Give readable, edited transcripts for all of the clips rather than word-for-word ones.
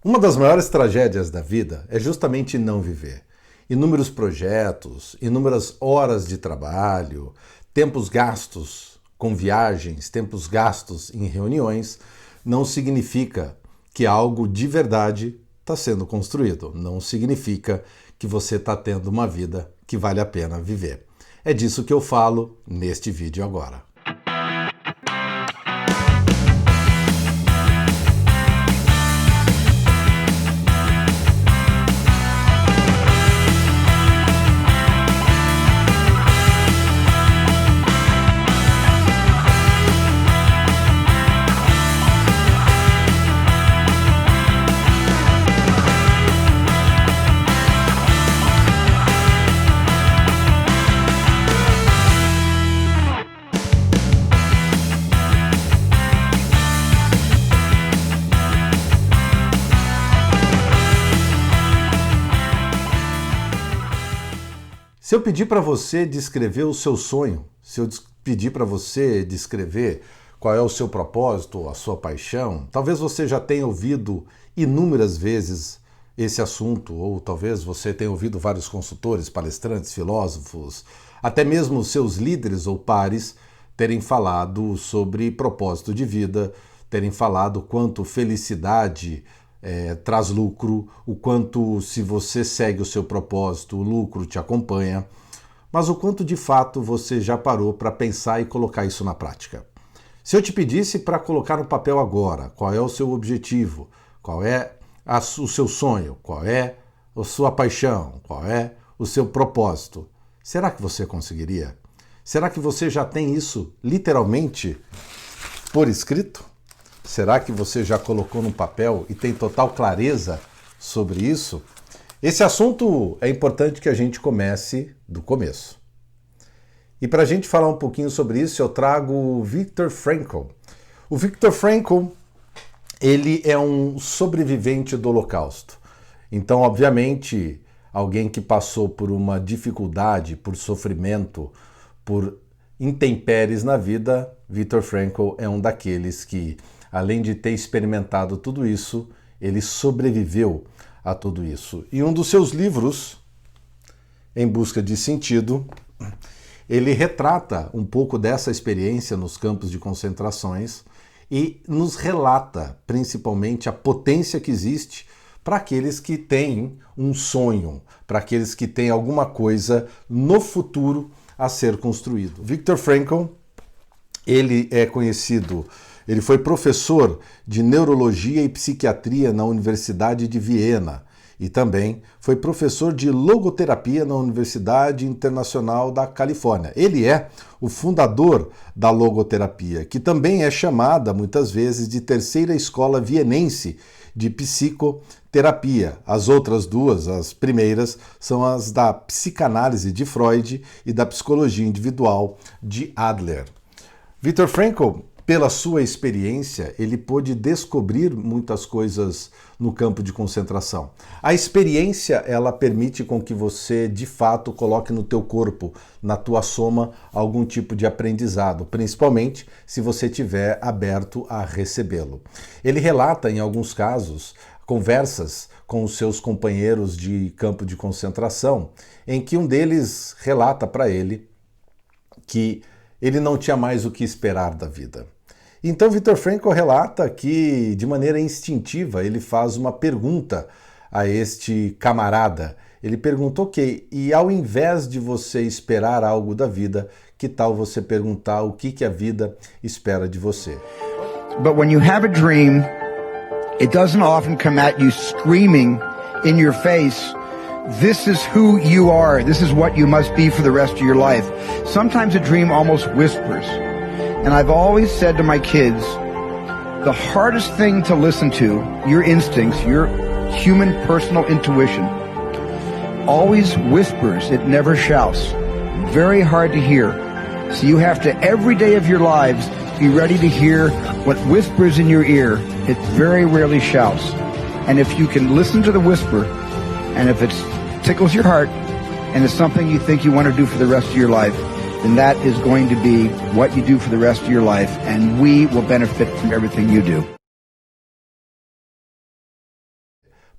Uma das maiores tragédias da vida é justamente não viver. Inúmeros projetos, inúmeras horas de trabalho, tempos gastos com viagens, tempos gastos em reuniões, não significa que algo de verdade está sendo construído. Não significa que você está tendo uma vida que vale a pena viver. É disso que eu falo neste vídeo agora. Se eu pedir para você descrever o seu sonho, se eu pedir para você descrever qual é o seu propósito, a sua paixão, talvez você já tenha ouvido inúmeras vezes esse assunto, ou talvez você tenha ouvido vários consultores, palestrantes, filósofos, até mesmo seus líderes ou pares terem falado sobre propósito de vida, terem falado quanto felicidade traz lucro, o quanto se você segue o seu propósito, o lucro te acompanha, mas o quanto de fato você já parou para pensar e colocar isso na prática. Se eu te pedisse para colocar no papel agora qual é o seu objetivo, qual é o seu sonho, qual é a sua paixão, qual é o seu propósito, será que você conseguiria? Será que você já tem isso literalmente por escrito? Será que você já colocou no papel e tem total clareza sobre isso? Esse assunto é importante que a gente comece do começo. E para a gente falar um pouquinho sobre isso, eu trago o Viktor Frankl. O Viktor Frankl, ele é um sobrevivente do Holocausto. Então, obviamente, alguém que passou por uma dificuldade, por sofrimento, por intempéries na vida, Viktor Frankl é um daqueles que, além de ter experimentado tudo isso, ele sobreviveu a tudo isso. E um dos seus livros, Em Busca de Sentido, ele retrata um pouco dessa experiência nos campos de concentrações e nos relata, principalmente, a potência que existe para aqueles que têm um sonho, para aqueles que têm alguma coisa no futuro a ser construído. Viktor Frankl, ele é conhecido. Ele foi professor de neurologia e psiquiatria na Universidade de Viena e também foi professor de logoterapia na Universidade Internacional da Califórnia. Ele é o fundador da logoterapia, que também é chamada muitas vezes de terceira escola vienense de psicoterapia. As outras duas, as primeiras, são as da psicanálise de Freud e da psicologia individual de Adler. Viktor Frankl, pela sua experiência, ele pôde descobrir muitas coisas no campo de concentração. A experiência, ela permite com que você, de fato, coloque no teu corpo, na tua soma, algum tipo de aprendizado, principalmente se você estiver aberto a recebê-lo. Ele relata, em alguns casos, conversas com os seus companheiros de campo de concentração, em que um deles relata para ele que ele não tinha mais o que esperar da vida. Então, Viktor Frankl relata que, de maneira instintiva, ele faz uma pergunta a este camarada. Ele perguntou, ok, e ao invés de você esperar algo da vida, que tal você perguntar o que a vida espera de você? But when you have a dream, it doesn't often come at you screaming in your face, this is who you are, this is what you must be for the rest of your life. Sometimes a dream almost whispers. And I've always said to my kids, the hardest thing to listen to, your instincts, your human personal intuition, always whispers, it never shouts. Very hard to hear. So you have to, every day of your lives, be ready to hear what whispers in your ear. It very rarely shouts. And if you can listen to the whisper, and if it tickles your heart, and it's something you think you want to do for the rest of your life, then that is going to be what you do for the rest of your life, and we will benefit from everything you do.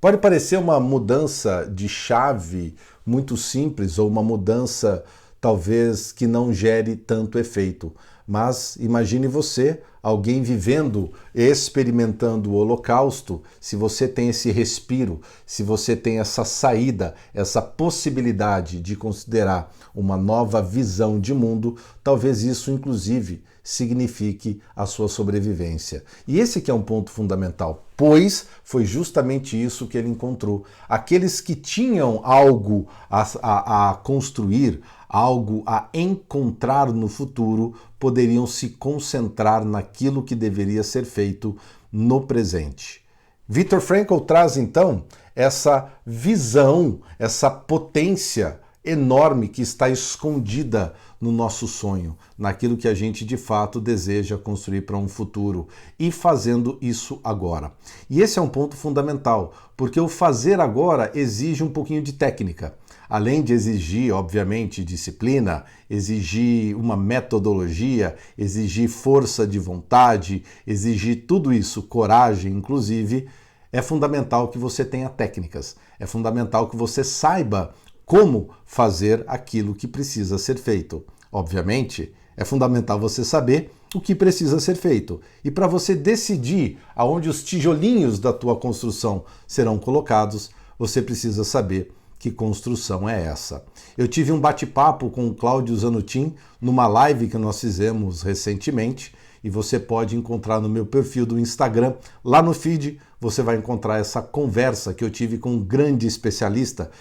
Pode parecer uma mudança de chave muito simples ou uma mudança talvez que não gere tanto efeito, mas imagine você, alguém vivendo, experimentando o Holocausto, se você tem esse respiro, se você tem essa saída, essa possibilidade de considerar uma nova visão de mundo, talvez isso inclusive signifique a sua sobrevivência. E esse que é um ponto fundamental, pois foi justamente isso que ele encontrou. Aqueles que tinham algo a construir, algo a encontrar no futuro, poderiam se concentrar naquilo que deveria ser feito no presente. Viktor Frankl traz então essa visão, essa potência enorme que está escondida no nosso sonho, naquilo que a gente de fato deseja construir para um futuro e fazendo isso agora. E esse é um ponto fundamental, porque o fazer agora exige um pouquinho de técnica. Além de exigir, obviamente, disciplina, exigir uma metodologia, exigir força de vontade, exigir tudo isso, coragem, inclusive, é fundamental que você tenha técnicas. É fundamental que você saiba como fazer aquilo que precisa ser feito. Obviamente, é fundamental você saber o que precisa ser feito. E para você decidir aonde os tijolinhos da tua construção serão colocados, você precisa saber que construção é essa. Eu tive um bate-papo com o Cláudio Zanutin numa live que nós fizemos recentemente e você pode encontrar no meu perfil do Instagram. Lá no feed você vai encontrar essa conversa que eu tive com um grande especialista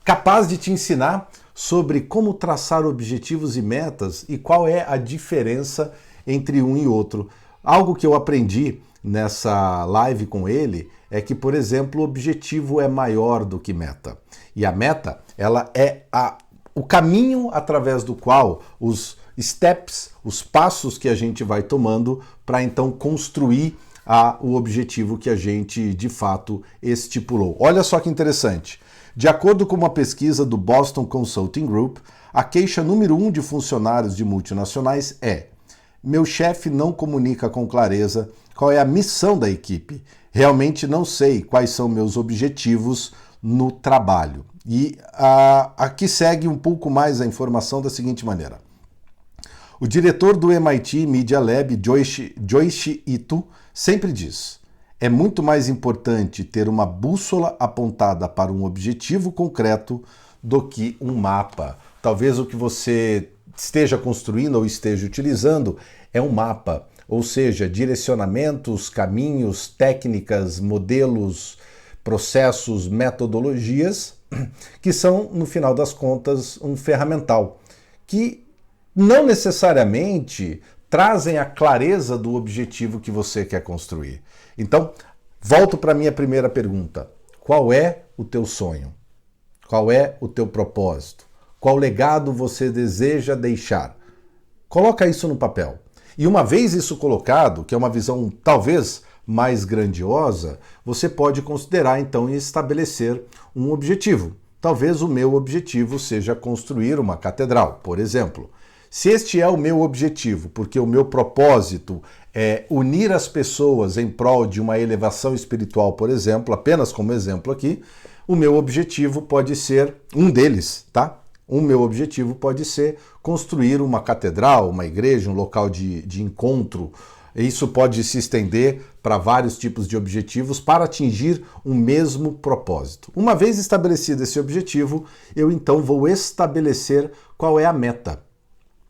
capaz de te ensinar sobre como traçar objetivos e metas e qual é a diferença entre um e outro. Algo que eu aprendi nessa live com ele é que, por exemplo, o objetivo é maior do que meta. E a meta, ela é o caminho através do qual os steps, os passos que a gente vai tomando para então construir o objetivo que a gente de fato estipulou. Olha só que interessante. De acordo com uma pesquisa do Boston Consulting Group, a queixa número 1 de funcionários de multinacionais é: meu chefe não comunica com clareza qual é a missão da equipe. Realmente não sei quais são meus objetivos no trabalho. E aqui segue um pouco mais a informação da seguinte maneira. O diretor do MIT Media Lab, Joichi Ito, sempre diz: é muito mais importante ter uma bússola apontada para um objetivo concreto do que um mapa. Talvez o que você esteja construindo ou esteja utilizando é um mapa, ou seja, direcionamentos, caminhos, técnicas, modelos, processos, metodologias, que são, no final das contas, um ferramental, que não necessariamente trazem a clareza do objetivo que você quer construir. Então, volto para a minha primeira pergunta. Qual é o teu sonho? Qual é o teu propósito? Qual legado você deseja deixar? Coloca isso no papel. E uma vez isso colocado, que é uma visão talvez mais grandiosa, você pode considerar então estabelecer um objetivo. Talvez o meu objetivo seja construir uma catedral, por exemplo. Se este é o meu objetivo, porque o meu propósito é unir as pessoas em prol de uma elevação espiritual, por exemplo, apenas como exemplo aqui, o meu objetivo pode ser um deles, tá? O meu objetivo pode ser construir uma catedral, uma igreja, um local de encontro. Isso pode se estender para vários tipos de objetivos para atingir um mesmo propósito. Uma vez estabelecido esse objetivo, eu então vou estabelecer qual é a meta.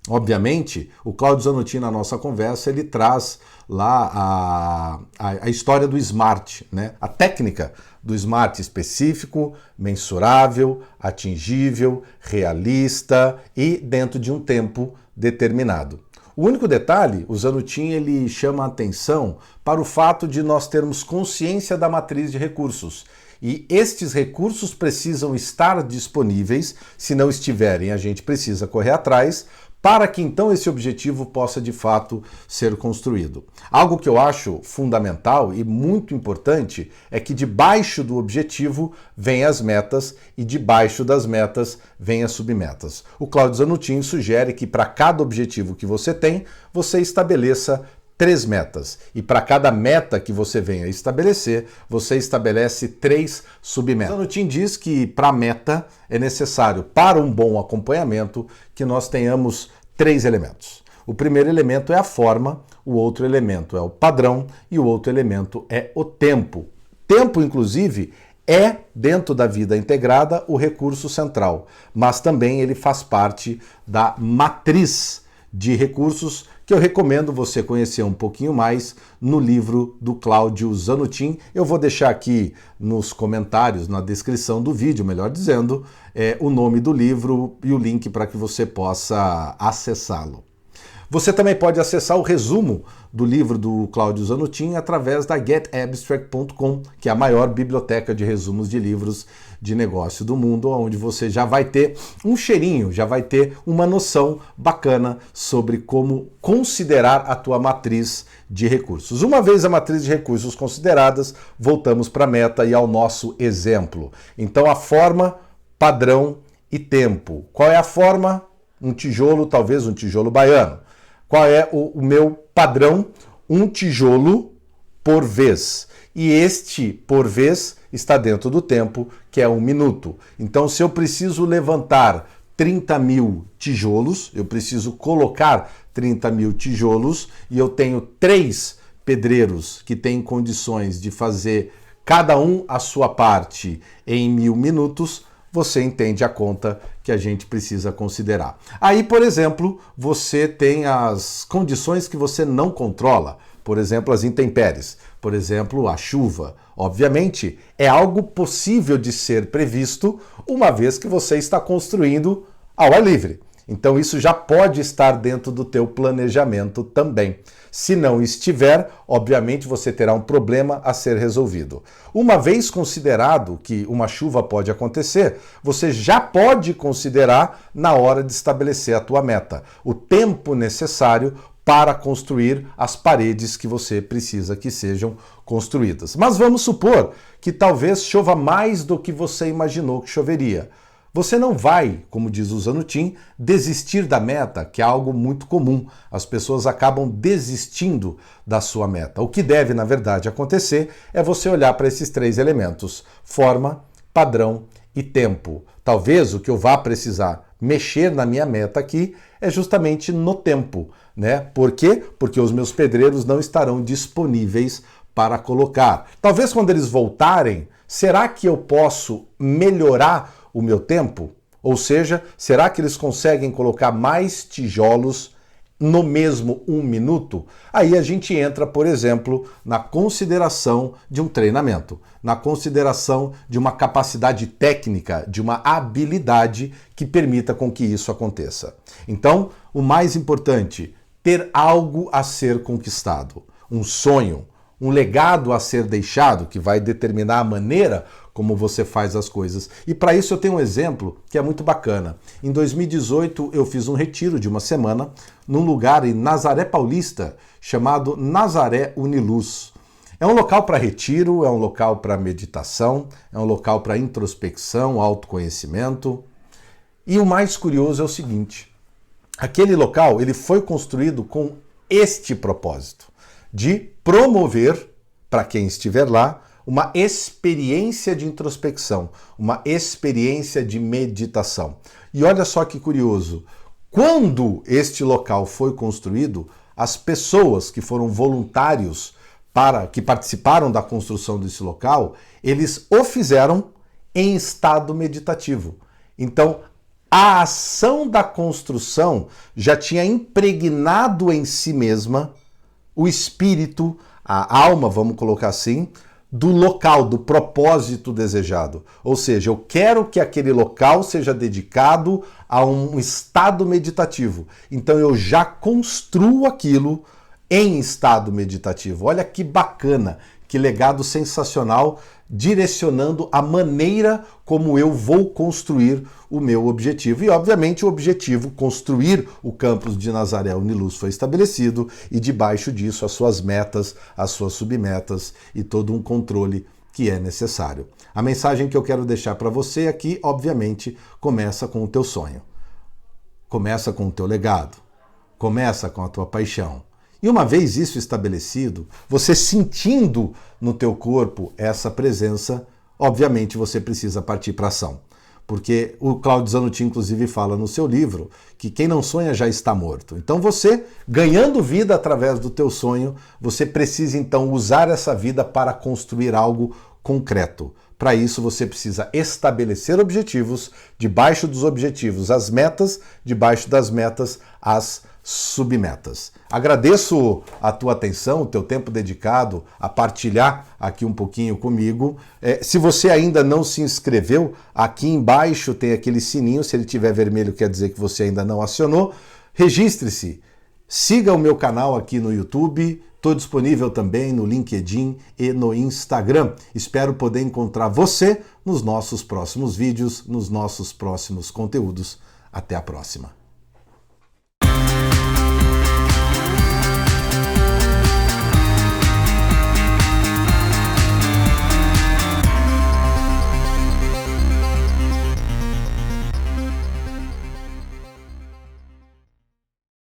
Obviamente, o Cláudio Zanutin, na nossa conversa, ele traz lá a história do SMART, né? A técnica do SMART específico, mensurável, atingível, realista e dentro de um tempo determinado. O único detalhe, o Zanutin ele chama a atenção para o fato de nós termos consciência da matriz de recursos. E estes recursos precisam estar disponíveis, se não estiverem, a gente precisa correr atrás, para que então esse objetivo possa de fato ser construído. Algo que eu acho fundamental e muito importante é que debaixo do objetivo vem as metas e debaixo das metas vem as submetas. O Cláudio Zanutin sugere que para cada objetivo que você tem, você estabeleça 3 metas. E para cada meta que você venha estabelecer, você estabelece 3 submetas. O Zanutin diz que para a meta é necessário, para um bom acompanhamento, que nós tenhamos 3 elementos. O primeiro elemento é a forma, o outro elemento é o padrão e o outro elemento é o tempo. Tempo, inclusive, é, dentro da vida integrada, o recurso central, mas também ele faz parte da matriz de recursos que eu recomendo você conhecer um pouquinho mais no livro do Cláudio Zanutin. Eu vou deixar aqui nos comentários, na descrição do vídeo, melhor dizendo, o nome do livro e o link para que você possa acessá-lo. Você também pode acessar o resumo do livro do Cláudio Zanutin através da getabstract.com, que é a maior biblioteca de resumos de livros de negócio do mundo, onde você já vai ter um cheirinho, já vai ter uma noção bacana sobre como considerar a tua matriz de recursos. Uma vez a matriz de recursos consideradas, voltamos para a meta e ao nosso exemplo. Então, a forma, padrão e tempo. Qual é a forma? Um tijolo, talvez um tijolo baiano. Qual é o meu padrão? Um tijolo por vez. E este por vez está dentro do tempo, que é 1 minuto. Então, se eu preciso levantar 30 mil tijolos, eu preciso colocar 30 mil tijolos e eu tenho 3 pedreiros que têm condições de fazer cada um a sua parte em 1000 minutos, você entende a conta que a gente precisa considerar. Aí, por exemplo, você tem as condições que você não controla, por exemplo, as intempéries, por exemplo, a chuva. Obviamente, é algo possível de ser previsto, uma vez que você está construindo ao ar livre. Então, isso já pode estar dentro do teu planejamento também. Se não estiver, obviamente você terá um problema a ser resolvido. Uma vez considerado que uma chuva pode acontecer, você já pode considerar na hora de estabelecer a tua meta, o tempo necessário para construir as paredes que você precisa que sejam construídas. Mas vamos supor que talvez chova mais do que você imaginou que choveria. Você não vai, como diz o Zanutin, desistir da meta, que é algo muito comum. As pessoas acabam desistindo da sua meta. O que deve, na verdade, acontecer é você olhar para esses 3 elementos: forma, padrão e tempo. Talvez o que eu vá precisar mexer na minha meta aqui é justamente no tempo, né? Por quê? Porque os meus pedreiros não estarão disponíveis para colocar. Talvez quando eles voltarem, será que eu posso melhorar o meu tempo? Ou seja, será que eles conseguem colocar mais tijolos no mesmo 1 minuto? Aí a gente entra, por exemplo, na consideração de um treinamento, na consideração de uma capacidade técnica, de uma habilidade que permita com que isso aconteça. Então, o mais importante, ter algo a ser conquistado, um sonho, um legado a ser deixado que vai determinar a maneira como você faz as coisas. E para isso eu tenho um exemplo que é muito bacana. Em 2018 eu fiz um retiro de uma semana num lugar em Nazaré Paulista chamado Nazaré Uniluz. É um local para retiro, é um local para meditação, é um local para introspecção, autoconhecimento. E o mais curioso é o seguinte: aquele local ele foi construído com este propósito, de promover, para quem estiver lá, uma experiência de introspecção, uma experiência de meditação. E olha só que curioso, quando este local foi construído, as pessoas que foram voluntários que participaram da construção desse local, eles o fizeram em estado meditativo. Então, a ação da construção já tinha impregnado em si mesma o espírito, a alma, vamos colocar assim, do local, do propósito desejado. Ou seja, eu quero que aquele local seja dedicado a um estado meditativo. Então eu já construo aquilo em estado meditativo. Olha que bacana, que legado sensacional, direcionando a maneira como eu vou construir o meu objetivo. E, obviamente, o objetivo, construir o campus de Nazaré Uniluz, foi estabelecido e, debaixo disso, as suas metas, as suas submetas e todo um controle que é necessário. A mensagem que eu quero deixar para você aqui, obviamente, começa com o teu sonho. Começa com o teu legado. Começa com a tua paixão. E uma vez isso estabelecido, você sentindo no teu corpo essa presença, obviamente você precisa partir para ação. Porque o Claudio Zanutin, inclusive, fala no seu livro que quem não sonha já está morto. Então você, ganhando vida através do teu sonho, você precisa então usar essa vida para construir algo concreto. Para isso você precisa estabelecer objetivos, debaixo dos objetivos as metas, debaixo das metas as submetas. Agradeço a tua atenção, o teu tempo dedicado a partilhar aqui um pouquinho comigo. Se você ainda não se inscreveu, aqui embaixo tem aquele sininho, se ele tiver vermelho quer dizer que você ainda não acionou. Registre-se, siga o meu canal aqui no YouTube, estou disponível também no LinkedIn e no Instagram. Espero poder encontrar você nos nossos próximos vídeos, nos nossos próximos conteúdos. Até a próxima.